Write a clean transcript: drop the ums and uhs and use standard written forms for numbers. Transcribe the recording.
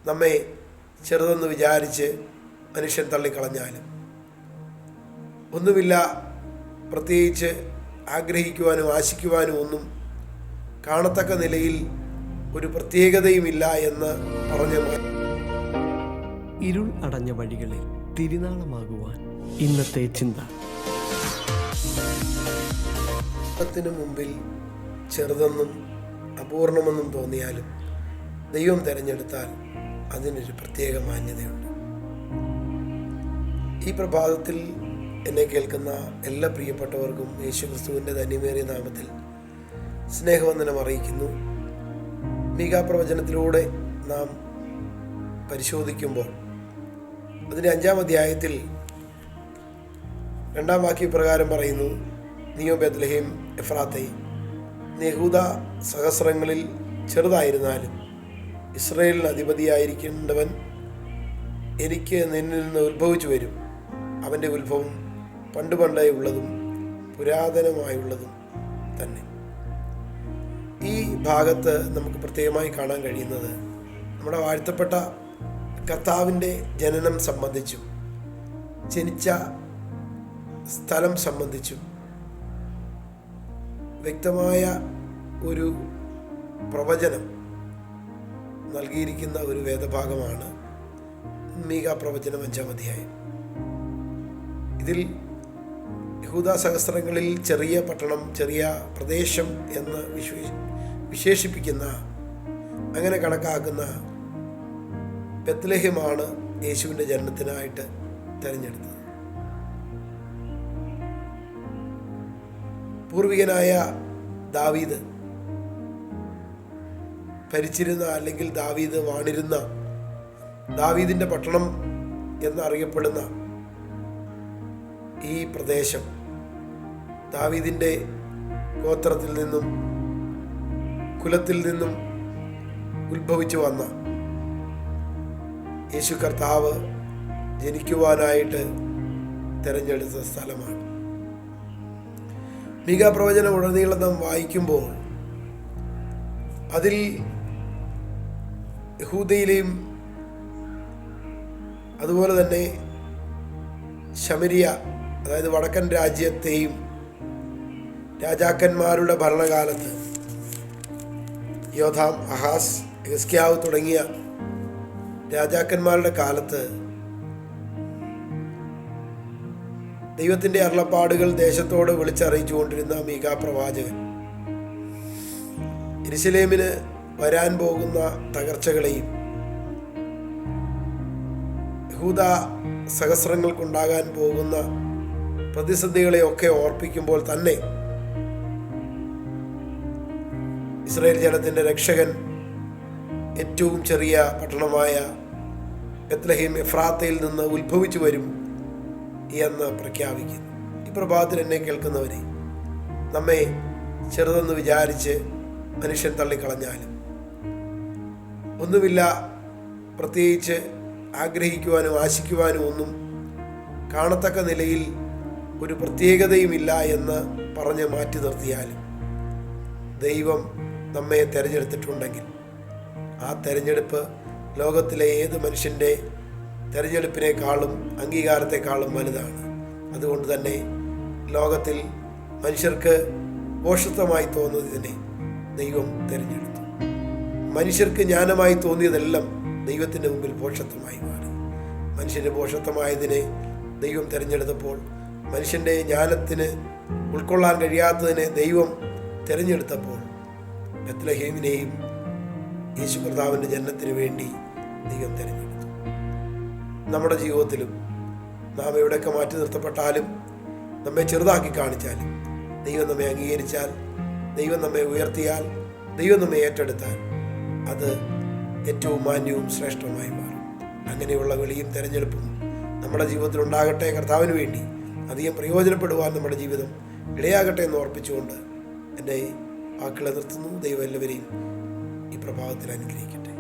നമ്മെ ചെറുതെന്ന് വിചാരിച്ച് മനുഷ്യൻ തള്ളിക്കളഞ്ഞാലും ഒന്നുമില്ല, പ്രത്യേകിച്ച് ആഗ്രഹിക്കുവാനും ആശിക്കുവാനും ഒന്നും കാണത്തക്ക നിലയിൽ ഒരു പ്രത്യേകതയുമില്ല എന്ന് പറഞ്ഞു. ഇരുൾ അടഞ്ഞ വഴികളിൽ തിരുനാളമാകുവാൻ ഇന്നത്തെ ചിന്ത. ത്തിനു മുമ്പിൽ ചെറുതെന്നും അപൂർണമെന്നും തോന്നിയാലും ദൈവം തിരഞ്ഞെടുത്താൽ അതിനൊരു പ്രത്യേക മാന്യതയുണ്ട്. ഈ പ്രഭാതത്തിൽ എന്നെ കേൾക്കുന്ന എല്ലാ പ്രിയപ്പെട്ടവർക്കും യേശുക്രിസ്തുവിൻ്റെ ധന്യമേറിയ നാമത്തിൽ സ്നേഹവന്ദനം അറിയിക്കുന്നു. മീകാ പ്രവചനത്തിലൂടെ നാം പരിശോധിക്കുമ്പോൾ അതിൻ്റെ 5-ാം അധ്യായത്തിൽ 2-ാം വാക്യപ്രകാരം പറയുന്നു, നീയോ ബേത്ലഹേം എഫ്രാത്തേ, യഹൂദ സഹസ്രങ്ങളിൽ ചെറുതായിരുന്നാലും ഇസ്രായേലിന് അധിപതിയായിരിക്കേണ്ടവൻ എനിക്ക് നിന്നിൽ നിന്ന് ഉത്ഭവിച്ചു വരും. അവൻ്റെ ഉത്ഭവം പണ്ടേ ഉള്ളതും പുരാതനമായുള്ളതും തന്നെ. ഈ ഭാഗത്ത് നമുക്ക് പ്രത്യേകമായി കാണാൻ കഴിയുന്നത് നമ്മുടെ വാഴ്ത്തപ്പെട്ട കർത്താവിൻ്റെ ജനനം സംബന്ധിച്ചും ജനിച്ച സ്ഥലം സംബന്ധിച്ചും വ്യക്തമായ ഒരു പ്രവചനം നൽകിയിരിക്കുന്ന ഒരു വേദഭാഗമാണ് മീകാ പ്രവചനം 5-ാം അധ്യായം. ഇതിൽ യഹൂദ സഹസ്രങ്ങളിൽ ചെറിയ പട്ടണം, ചെറിയ പ്രദേശം എന്ന് വിശേഷിപ്പിക്കുന്ന, അങ്ങനെ കണക്കാക്കുന്ന ബേത്ലഹേമാണ് യേശുവിൻ്റെ ജനനത്തിനായിട്ട് തിരഞ്ഞെടുത്തത്. പൂർവികനായ ദാവീദ് ഭരിച്ചിരുന്ന, അല്ലെങ്കിൽ ദാവീദ് വാണിരുന്ന, ദാവീദിൻ്റെ പട്ടണം എന്നറിയപ്പെടുന്ന ഈ പ്രദേശം ദാവീദിൻ്റെ ഗോത്രത്തിൽ നിന്നും കുലത്തിൽ നിന്നും ഉത്ഭവിച്ചു വന്ന യേശു കർത്താവ് ജനിക്കുവാനായിട്ട് തിരഞ്ഞെടുത്ത സ്ഥലമാണ്. മീകാ പ്രവചനം ഉടനീളം നാം വായിക്കുമ്പോൾ അതിൽ യഹൂദയിലെയും അതുപോലെ തന്നെ ശമരിയ, അതായത് വടക്കൻ രാജ്യത്തെയും രാജാക്കന്മാരുടെ ഭരണകാലത്ത് യോഥാം, അഹാസ്, ഹിസ്കിയാവ് തുടങ്ങിയ രാജാക്കന്മാരുടെ കാലത്ത് ദൈവത്തിൻ്റെ അരുളപ്പാടുകൾ ദേശത്തോട് വിളിച്ചറിയിച്ചുകൊണ്ടിരുന്ന മീകാ പ്രവാചകൻ യെരുശലേമിന് വരാൻ പോകുന്ന തകർച്ചകളെയും യഹൂദ സഹസ്രങ്ങൾക്കുണ്ടാകാൻ പോകുന്ന പ്രതിസന്ധികളെയൊക്കെ ഓർപ്പിക്കുമ്പോൾ തന്നെ ഇസ്രായേൽ ജനത്തിൻ്റെ രക്ഷകൻ ഏറ്റവും ചെറിയ പട്ടണമായ ബേത്ലഹേം എഫ്രാത്തയിൽ നിന്ന് ഉത്ഭവിച്ചു വരും എന്ന് പ്രഖ്യാപിക്കുന്നു. ഈ പ്രഭാതത്തിൽ എന്നെ കേൾക്കുന്നവരെ, നമ്മെ ചെറുതെന്ന് വിചാരിച്ച് മനുഷ്യൻ തള്ളിക്കളഞ്ഞാലും ഒന്നുമില്ല, പ്രത്യേകിച്ച് ആഗ്രഹിക്കുവാനും ആശിക്കുവാനും ഒന്നും കാണത്തക്ക നിലയിൽ ഒരു പ്രത്യേകതയുമില്ല എന്ന് പറഞ്ഞ് മാറ്റി നിർത്തിയാലും ദൈവം നമ്മെ തിരഞ്ഞെടുത്തിട്ടുണ്ടെങ്കിൽ ആ തിരഞ്ഞെടുപ്പ് ലോകത്തിലെ ഏത് മനുഷ്യൻ്റെ തിരഞ്ഞെടുപ്പിനേക്കാളും അംഗീകാരത്തെക്കാളും വലുതാണ്. അതുകൊണ്ട് തന്നെ ലോകത്തിൽ മനുഷ്യർക്ക് ഭോഷത്വമായി തോന്നുന്നതിനെ ദൈവം തിരഞ്ഞെടുത്തു. മനുഷ്യർക്ക് ജ്ഞാനമായി തോന്നിയതെല്ലാം ദൈവത്തിൻ്റെ മുമ്പിൽ ഭോഷത്വമായി മാറി. മനുഷ്യന് ഭോഷത്വമായതിനെ ദൈവം തിരഞ്ഞെടുത്തപ്പോൾ, മനുഷ്യൻ്റെ ജ്ഞാനത്തിന് ഉൾക്കൊള്ളാൻ കഴിയാത്തതിനെ ദൈവം തിരഞ്ഞെടുത്തപ്പോൾ, ബേത്ലഹേമിനെയും യേശു കർത്താവിൻ്റെ ജനനത്തിന് വേണ്ടി ദൈവം തിരഞ്ഞെടുത്തു. നമ്മുടെ ജീവിതത്തിലും നാം എവിടെയൊക്കെ മാറ്റി നിർത്തപ്പെട്ടാലും, നമ്മെ ചെറുതാക്കി കാണിച്ചാലും, ദൈവം നമ്മെ അംഗീകരിച്ചാൽ, ദൈവം നമ്മെ ഉയർത്തിയാൽ, ദൈവം നമ്മെ ഏറ്റെടുത്താൽ അത് ഏറ്റവും മാന്യവും ശ്രേഷ്ഠവുമായി മാറും. അങ്ങനെയുള്ള വിളിയും തിരഞ്ഞെടുപ്പും നമ്മുടെ ജീവിതത്തിൽ ഉണ്ടാകട്ടെ. കർത്താവിന് വേണ്ടി അധികം പ്രയോജനപ്പെടുവാൻ നമ്മുടെ ജീവിതം ഇടയാകട്ടെ എന്ന് ഓർപ്പിച്ചുകൊണ്ട് എൻ്റെ വാക്കുകളെ നിർത്തുന്നു. ദൈവം എല്ലാവരെയും ഈ പ്രഭാതത്തിൽ അനുഗ്രഹിക്കട്ടെ.